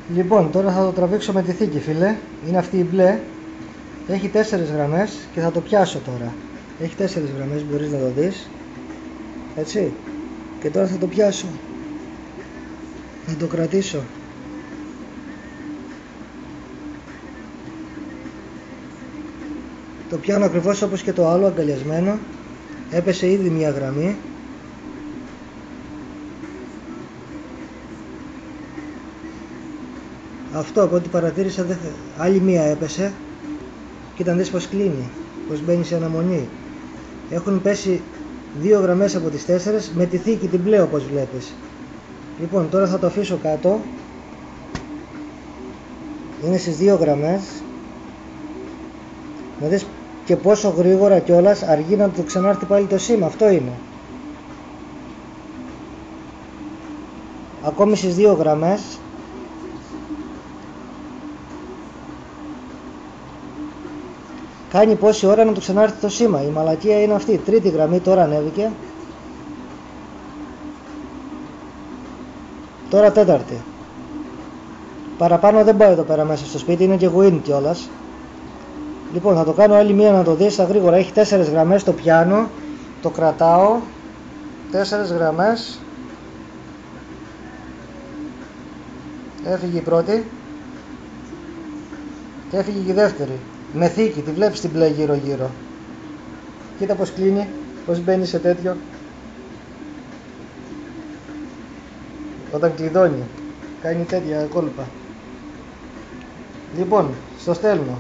Λοιπόν, τώρα θα το τραβήξω με τη θήκη, φίλε. Είναι αυτή η μπλε. Έχει 4 γραμμές και θα το πιάσω τώρα. Έχει 4 γραμμές, μπορείς να το δεις. Έτσι. Και τώρα θα το πιάσω. Θα το κρατήσω. Το πιάνω ακριβώς όπως και το άλλο, αγκαλιασμένο. Έπεσε ήδη μία γραμμή. Αυτό από ό,τι παρατήρησα, άλλη μία έπεσε. Κοίτα, δεις πως κλείνει, πως μπαίνει σε αναμονή. Έχουν πέσει 2 γραμμές από τις 4 με τη θήκη την μπλε, όπως βλέπεις. Λοιπόν, τώρα θα το αφήσω κάτω. Είναι στις 2 γραμμές. Να δεις και πόσο γρήγορα κιόλας αργεί να του ξανάρθει πάλι το σήμα. Αυτό είναι. Ακόμη στις 2 γραμμές. Κάνει πόση ώρα να του ξανάρθει το σήμα. Η μαλακία είναι αυτή. Τρίτη γραμμή τώρα ανέβηκε. Τώρα τέταρτη. Παραπάνω δεν πάει εδώ πέρα μέσα στο σπίτι. Είναι και γουίν κιόλας. Λοιπόν, θα το κάνω άλλη μία να το δεις στα γρήγορα. Έχει 4 γραμμές, το πιάνω. Το κρατάω. 4 γραμμές. Έφυγε η πρώτη. Και έφυγε και η δεύτερη. Με θήκη, τη βλέπεις την μπλε γύρω γύρω. Κοίτα πως κλείνει, πως μπαίνει σε τέτοιο. Όταν κλειδώνει, κάνει τέτοια κόλπα. Λοιπόν, στο στέλνω.